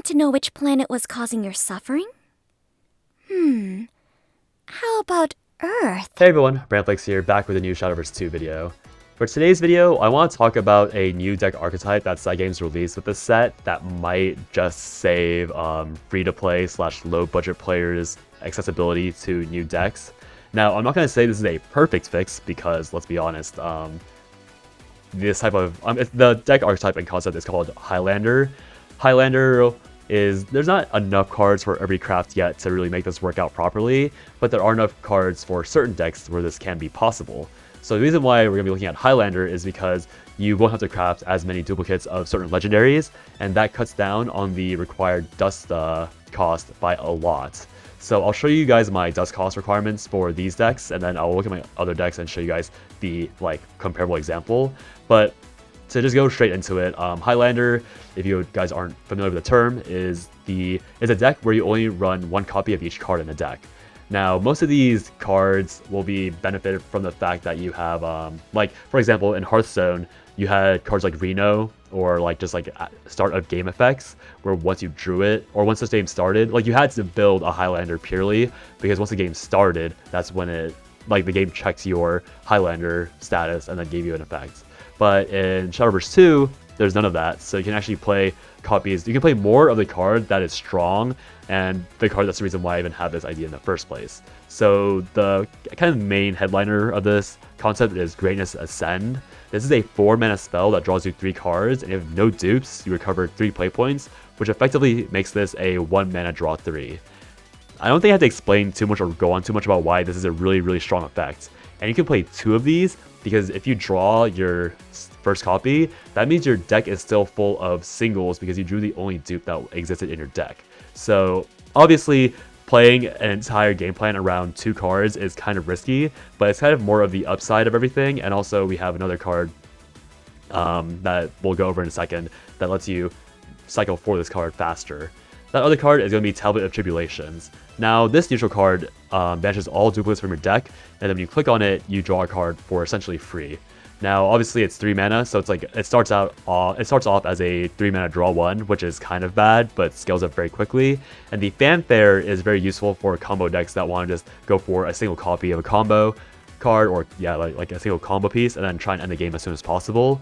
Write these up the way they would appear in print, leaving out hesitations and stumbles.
want to know which planet was causing your suffering? How about Earth? Hey everyone, Brantflix here, back with a new Shadowverse 2 video. For today's video, I want to talk about a new deck archetype that Cygames released with this set that might just save free-to-play / low-budget players accessibility to new decks. Now, I'm not going to say this is a perfect fix because, let's be honest, this type of the deck archetype and concept is called Highlander. Highlander is, there's not enough cards for every craft yet to really make this work out properly, but there are enough cards for certain decks where this can be possible. So the reason why we're going to be looking at Highlander is because you won't have to craft as many duplicates of certain legendaries, and that cuts down on the required dust cost by a lot. So I'll show you guys my dust cost requirements for these decks, and then I'll look at my other decks and show you guys the comparable example. But to just go straight into it, Highlander, if you guys aren't familiar with the term, is a deck where you only run one copy of each card in the deck. Now, most of these cards will be benefited from the fact that you have, for example, in Hearthstone, you had cards like Reno, or just start of game effects, where once you drew it, or once the game started, you had to build a Highlander purely, because once the game started, that's when the game checks your Highlander status and then gave you an effect. But in Shadowverse 2, there's none of that, so you can actually play copies. You can play more of the card that is strong, and the card that's the reason why I even have this idea in the first place. So the kind of main headliner of this concept is Greatness Ascend. This is a 4-mana spell that draws you 3 cards, and if you have no dupes, you recover 3 play points, which effectively makes this a 1-mana draw 3. I don't think I have to explain too much or go on too much about why this is a really, really strong effect. And you can play 2 of these, because if you draw your first copy, that means your deck is still full of singles because you drew the only dupe that existed in your deck. So obviously, playing an entire game plan around 2 cards is kind of risky, but it's kind of more of the upside of everything. And also we have another card that we'll go over in a second that lets you cycle for this card faster. That other card is going to be Tablet of Tribulations. Now, this neutral card banishes all duplicates from your deck, and then when you click on it, you draw a card for essentially free. Now, obviously, it's 3 mana, so it starts off as a 3 mana draw 1, which is kind of bad, but scales up very quickly. And the Fanfare is very useful for combo decks that want to just go for a single copy of a combo card, or like a single combo piece, and then try and end the game as soon as possible.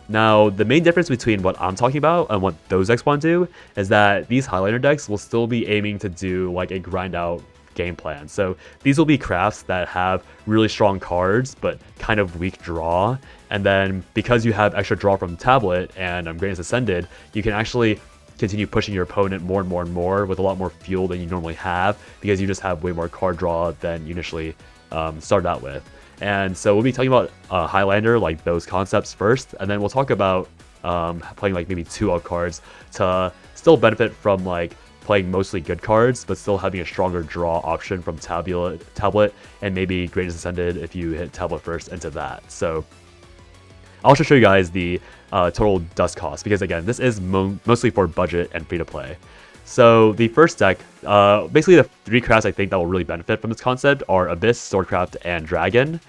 Now, the main difference between what I'm talking about and what those decks want to do is that these Highlander decks will still be aiming to do a grind out game plan. So these will be crafts that have really strong cards but kind of weak draw, and then because you have extra draw from Tablet and Greatness Ascended, you can actually continue pushing your opponent more and more and more with a lot more fuel than you normally have, because you just have way more card draw than you initially started out with. And so we'll be talking about Highlander, those concepts first, and then we'll talk about playing maybe 2 out cards to still benefit from playing mostly good cards, but still having a stronger draw option from Tablet, and maybe Greatness Ascended if you hit Tablet first into that. So I'll also show you guys the total dust cost, because again, this is mostly for budget and free to play. So the first deck, basically the 3 crafts I think that will really benefit from this concept are Abyss, Swordcraft, and Dragon.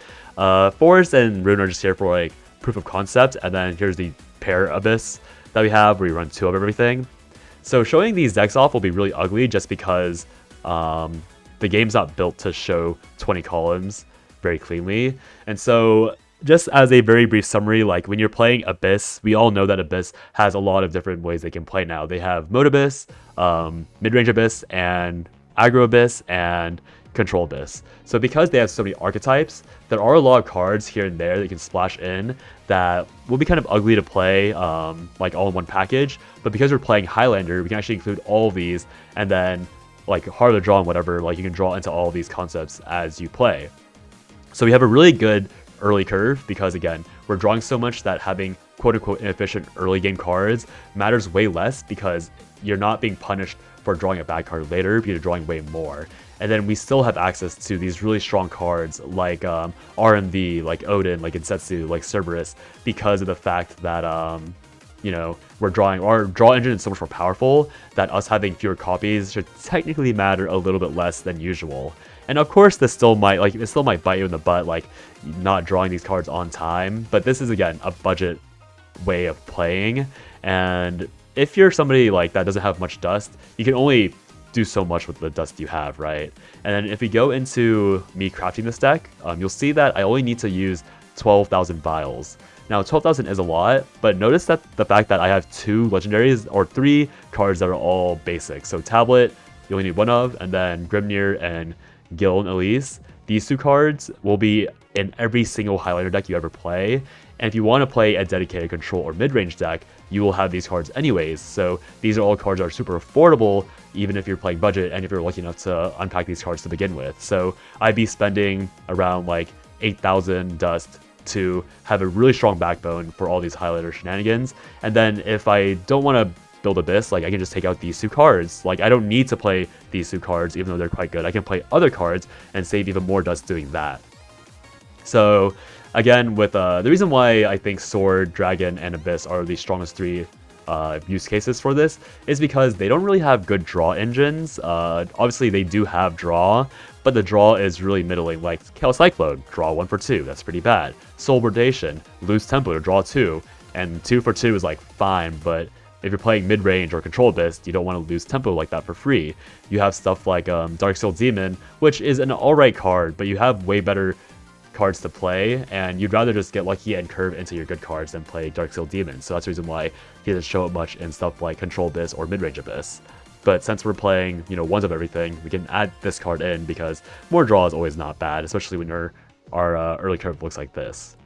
Forest and Rune are just here for proof of concept, and then here's the pair Abyss that we have where you run 2 of everything. So showing these decks off will be really ugly just because the game's not built to show 20 columns very cleanly. And so just as a very brief summary, when you're playing Abyss, we all know that Abyss has a lot of different ways they can play now. They have Mode Abyss, Mid-Range Abyss, and Aggro Abyss, and Control Abyss. So because they have so many archetypes, there are a lot of cards here and there that you can splash in that will be kind of ugly to play all in one package. But because we're playing Highlander, we can actually include all of these, and then harder draw and whatever, you can draw into all of these concepts as you play. So we have a really good early curve, because again, we're drawing so much that having quote-unquote inefficient early game cards matters way less, because you're not being punished for drawing a bad card later, because you're drawing way more. And then we still have access to these really strong cards like RMV, like Odin, like Insetsu, like Cerberus, because of the fact that we're drawing, our draw engine is so much more powerful that us having fewer copies should technically matter a little bit less than usual. And of course, this still might bite you in the butt, not drawing these cards on time. But this is again a budget way of playing, and if you're somebody like that doesn't have much dust, you can only do so much with the dust you have, right? And then if we go into me crafting this deck, you'll see that I only need to use 12,000 vials. Now 12,000 is a lot, but notice that the fact that I have 2 legendaries or 3 cards that are all basic. So Tablet, you only need 1 of, and then Grimnir and Gil and Elise. These 2 cards will be in every single Highlander deck you ever play. And if you want to play a dedicated control or mid-range deck, you will have these cards anyways. So these are all cards that are super affordable, even if you're playing budget and if you're lucky enough to unpack these cards to begin with. So I'd be spending around like 8,000 dust to have a really strong backbone for all these Highlander shenanigans. And then if I don't want to build Abyss, like I can just take out these 2 cards. Like I don't need to play these 2 cards, even though they're quite good. I can play other cards and save even more dust doing that. So again, with the reason why I think Sword, Dragon, and Abyss are the strongest 3 use cases for this is because they don't really have good draw engines. Obviously they do have draw, but the draw is really middling. Like Chaos Cyclone, draw 1 for 2, that's pretty bad. Soul Rotation, lose tempo to draw 2, and 2 for 2 is like fine, but if you're playing mid-range or Control Abyss, you don't want to lose tempo like that for free. You have stuff like Darksteel Demon, which is an alright card, but you have way better cards to play, and you'd rather just get lucky and curve into your good cards than play Darksteel Demon. So that's the reason why he doesn't show up much in stuff like Control Abyss or Mid-Range Abyss. But since we're playing, you know, ones of everything, we can add this card in because more draw is always not bad, especially when our early curve looks like this.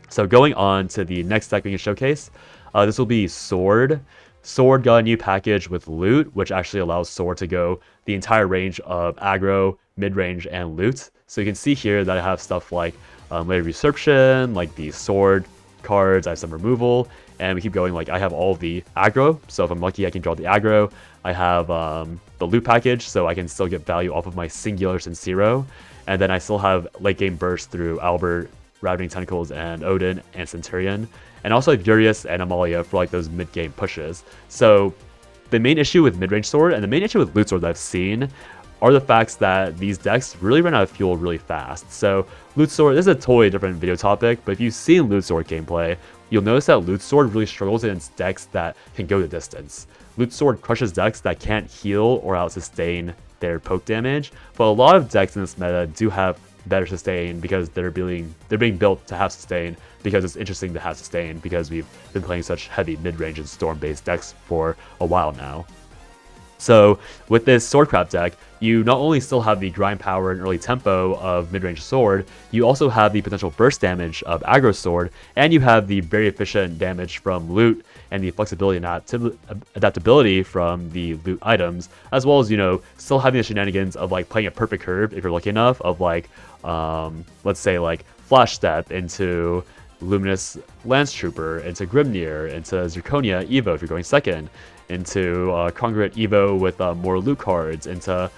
So going on to the next deck we can showcase, this will be Sword. Sword got a new package with Loot, which actually allows Sword to go the entire range of aggro, mid-range, and loot. So you can see here that I have stuff like Layer Usurpation, like the Sword cards, I have some removal, and we keep going. Like I have all of the aggro, so if I'm lucky I can draw the aggro. I have the loot package, so I can still get value off of my singular Sincero, and then I still have late game burst through Albert, Ravening Tentacles, and Odin, and Centurion, and also have Urius and Amalia for like those mid-game pushes. So the main issue with mid-range Sword and the main issue with Loot Sword that I've seen are the facts that these decks really run out of fuel really fast. So Loot Sword, this is a totally different video topic, but if you've seen Loot Sword gameplay, you'll notice that Loot Sword really struggles against decks that can go the distance. Loot Sword crushes decks that can't heal or out-sustain their poke damage, but a lot of decks in this meta do have better sustain because they're being built to have sustain, because it's interesting to have sustain because we've been playing such heavy mid-range and storm-based decks for a while now. So with this Swordcraft deck, you not only still have the grind power and early tempo of mid-range Sword, you also have the potential burst damage of aggro Sword, and you have the very efficient damage from loot and the flexibility and adaptability from the loot items, as well as, you know, still having the shenanigans of like playing a perfect curve if you're lucky enough, of like, let's say like Flash Step into Luminous Lance Trooper, into Grimnir, into Zirconia Evo if you're going second, into Congruent Evo with more loot cards, into,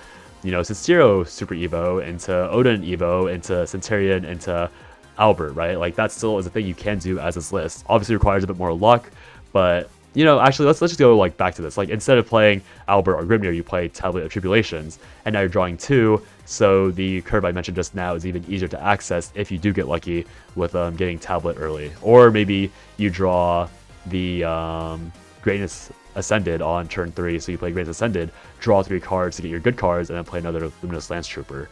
you know, Sincero Super Evo, into Odin Evo, into Centurion, into Albert, right? Like that still is a thing you can do as this list. Obviously requires a bit more luck, but you know, actually let's just go like back to this. Like instead of playing Albert or Grimnir, you play Tablet of Tribulations, and now you're drawing 2, so the curve I mentioned just now is even easier to access if you do get lucky with getting Tablet early. Or maybe you draw the Greatness Ascended on turn 3, so you play Greatness Ascended, draw 3 cards to get your good cards, and then play another Luminous Lance Trooper.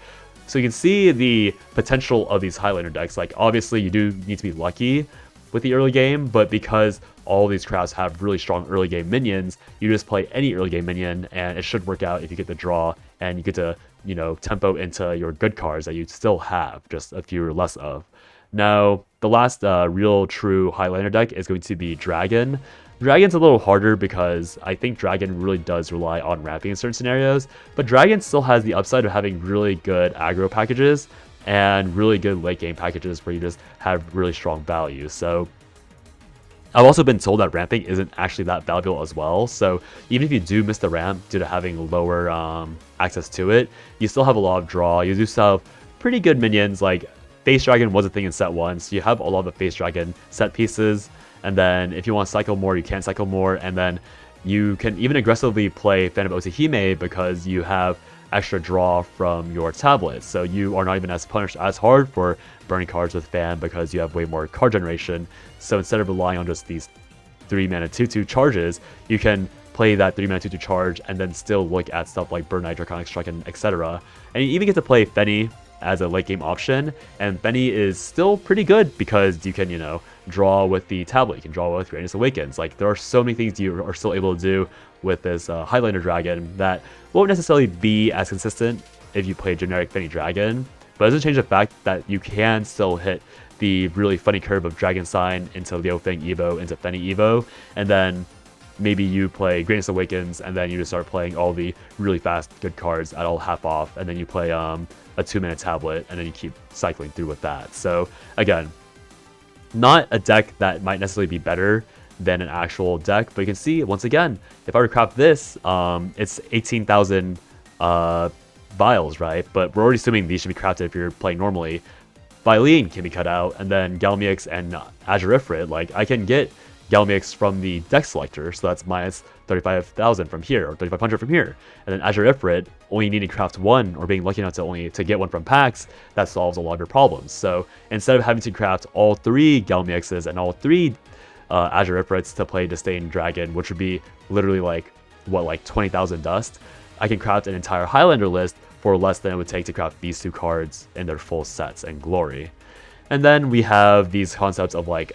So you can see the potential of these Highlander decks. Like obviously you do need to be lucky with the early game, but because all these crafts have really strong early game minions, you just play any early game minion and it should work out if you get the draw and you get to, you know, tempo into your good cards that you still have, just a few less of. Now, the last real true Highlander deck is going to be Dragon. Dragon's a little harder because I think Dragon really does rely on ramping in certain scenarios, but Dragon still has the upside of having really good aggro packages and really good late game packages where you just have really strong value. So I've also been told that ramping isn't actually that valuable as well. So even if you do miss the ramp due to having lower access to it, you still have a lot of draw. You do still have pretty good minions. Like Face Dragon was a thing in set 1, so you have a lot of the Face Dragon set pieces. And then if you want to cycle more, you can cycle more. And then you can even aggressively play Phantom Otahime because you have extra draw from your tablet. So you are not even as punished as hard for burning cards with Fan because you have way more card generation. So instead of relying on just these 3 mana 2/2 charges, you can play that 3 mana 2/2 charge and then still look at stuff like Burn Knight, Draconic Strike, and etc. And you even get to play Fenny as a late game option, and Fenny is still pretty good because you can, draw with the tablet, you can draw with Greatness Awakens. Like, there are so many things you are still able to do with this Highlander Dragon that won't necessarily be as consistent if you play generic Fenny Dragon, but it doesn't change the fact that you can still hit the really funny curve of Dragon Sign into Liu Feng Evo, into Fenny Evo, and then maybe you play Greatness Awakens, and then you just start playing all the really fast good cards at all half off, and then you play a 2-mana tablet, and then you keep cycling through with that. So again, not a deck that might necessarily be better than an actual deck, but you can see, once again, if I were to craft this, it's 18,000 vials, right? But we're already assuming these should be crafted if you're playing normally. Bylene can be cut out, and then Galmix and Azure Ifrit, like, I can get Galmix from the deck selector, so that's minus 35,000 from here, or 3,500 from here. And then Azure Ifrit, only needing to craft one, or being lucky enough to get one from packs, that solves a lot of your problems. So instead of having to craft all 3 Galmixes and all 3 Azure Ifrits to play Disdain Dragon, which would be literally like 20,000 dust, I can craft an entire Highlander list for less than it would take to craft these 2 cards in their full sets and glory. And then we have these concepts of like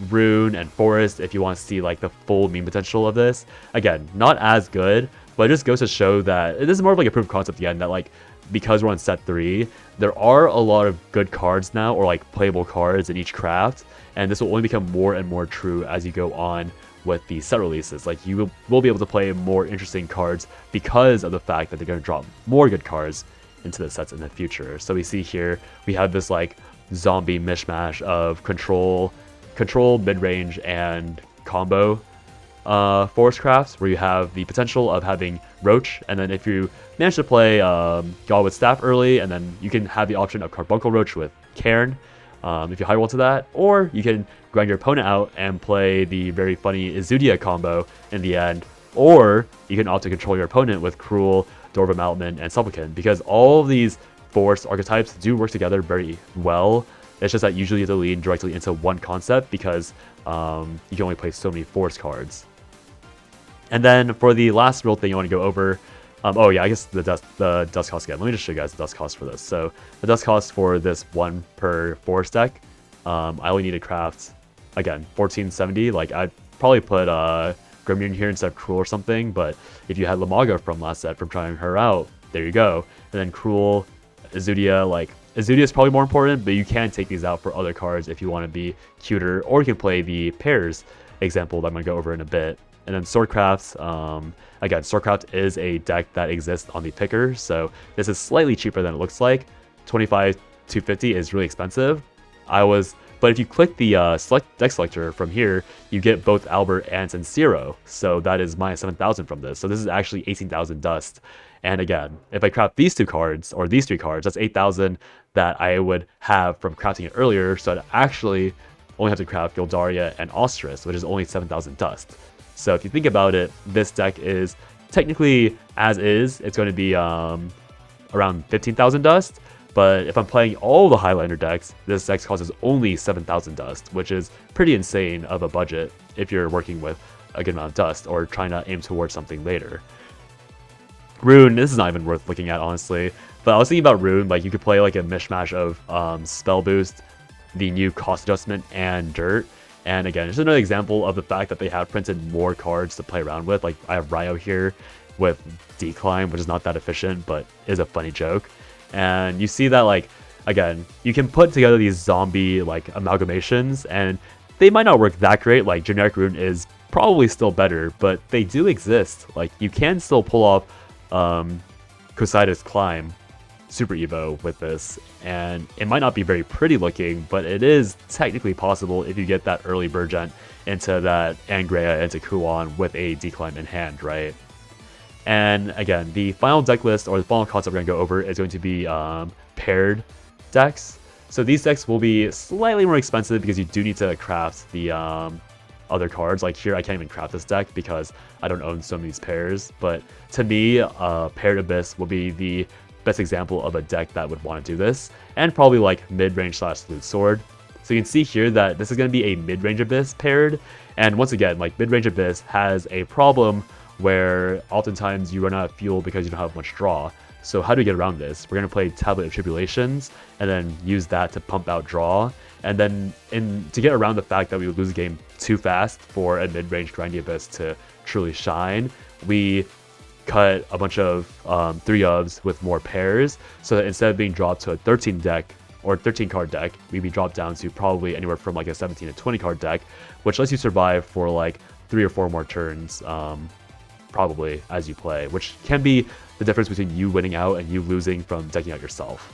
Rune and Forest if you want to see like the full meme potential of this. Again, not as good, but it just goes to show that this is more of like a proof of concept again, that like, because we're on set 3, there are a lot of good cards now, or like playable cards in each craft, and this will only become more and more true as you go on with the set releases. Like, you will be able to play more interesting cards because of the fact that they're going to drop more good cards into the sets in the future. So we see here, we have this like zombie mishmash of control, mid-range, and combo forest crafts, where you have the potential of having Roach, and then if you manage to play God with Staff early, and then you can have the option of Carbuncle Roach with Cairn, if you high roll to that, or you can grind your opponent out and play the very funny Izudia combo in the end, or you can opt to control your opponent with Cruel, Door of Amalgamation, and Supplicant, because all of these forest archetypes do work together very well. It's just that usually you have to lean directly into one concept because you can only play so many forest cards. And then for the last real thing I want to go over, oh yeah, I guess the dust cost again. Let me just show you guys the dust cost for this. So the dust cost for this 1 per forest deck, I only need to craft, again, 1470. Like, I'd probably put Grim in here instead of Cruel or something, but if you had Lamaga from last set from trying her out, there you go. And then Cruel, Izudia, like, Izudia is probably more important, but you can take these out for other cards if you want to be cuter, or you can play the pairs example that I'm going to go over in a bit. And then Swordcraft, again, Swordcraft is a deck that exists on the picker, so this is slightly cheaper than it looks like. 25,250 is really expensive. But if you click the select deck selector from here, you get both Albert and Sincero, so that is minus 7,000 from this. So this is actually 18,000 dust. And again, if I craft these 2 cards, or these 3 cards, that's 8,000 that I would have from crafting it earlier, so I'd actually only have to craft Gildaria and Ostrus, which is only 7,000 dust. So if you think about it, this deck is technically, as is, it's going to be around 15,000 dust, but if I'm playing all the Highlander decks, this deck costs only 7,000 dust, which is pretty insane of a budget if you're working with a good amount of dust or trying to aim towards something later. Rune, this is not even worth looking at, honestly, but I was thinking about Rune, like, you could play like a mishmash of Spell Boost, the new cost adjustment, and Dirt. And again, just another example of the fact that they have printed more cards to play around with. Like, I have Ryo here with Decline, which is not that efficient, but is a funny joke. And you see that, like, again, you can put together these zombie, like, amalgamations, and they might not work that great. Like, generic Rune is probably still better, but they do exist. Like, you can still pull off Crusadus Climb Super Evo with this, and it might not be very pretty looking, but it is technically possible if you get that early Burgent into that Angrea into Kuon with a Decline in hand, right? And again, the final deck list, or the final concept we're going to go over, is going to be paired decks. So these decks will be slightly more expensive because you do need to craft the other cards. Like here, I can't even craft this deck because I don't own some of these pairs, but to me, Paired Abyss will be the best example of a deck that would want to do this, and probably like mid-range / Loot Sword. So you can see here that this is going to be a mid-range Abyss paired, And once again, like mid-range Abyss has a problem where oftentimes you run out of fuel because you don't have much draw. So how do we get around this? We're going to play Tablet of Tribulations and then use that to pump out draw. And then to get around the fact that we would lose the game too fast for a mid-range grindy Abyss to truly shine, we cut a bunch of 3-ofs with more pairs, so that instead of being dropped to a 13 deck or 13 card deck, we'd be dropped down to probably anywhere from like a 17 to 20 card deck, which lets you survive for like 3 or 4 more turns probably as you play, which can be the difference between you winning out and you losing from decking out yourself.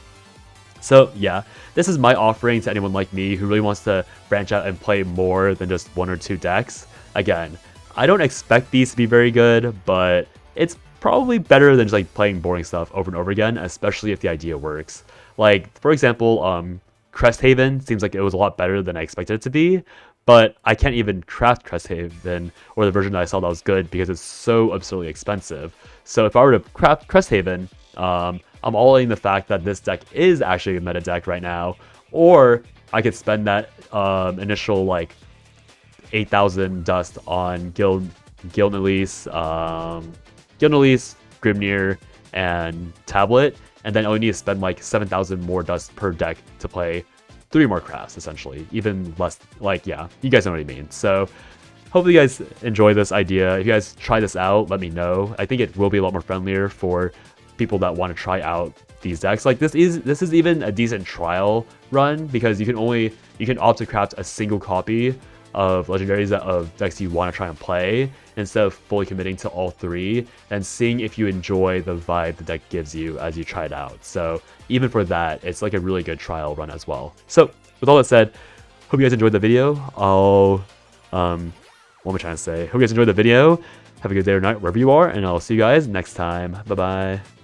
So yeah, this is my offering to anyone like me who really wants to branch out and play more than just 1 or 2 decks. Again, I don't expect these to be very good, but it's probably better than just like playing boring stuff over and over again, especially if the idea works. Like, for example, Cresthaven seems like it was a lot better than I expected it to be, but I can't even craft Cresthaven, or the version that I saw that was good, because it's so absurdly expensive. So if I were to craft Cresthaven, I'm all in the fact that this deck is actually a meta deck right now, or I could spend that initial like 8,000 dust on Guild Elise, Grimnir, and Tablet, and then I only need to spend like 7,000 more dust per deck to play 3 more crafts, essentially. Even less, like, yeah, you guys know what I mean. So hopefully you guys enjoy this idea. If you guys try this out, let me know. I think it will be a lot more friendlier for people that want to try out these decks. Like, this is even a decent trial run, because you can opt to craft a single copy of legendaries of decks you want to try and play, instead of fully committing to all 3 and seeing if you enjoy the vibe the deck gives you as you try it out. So even for that, it's like a really good trial run as well. So with all that said, hope you guys enjoyed the video. What am I trying to say? Hope you guys enjoyed the video. Have a good day or night wherever you are, and I'll see you guys next time. Bye bye.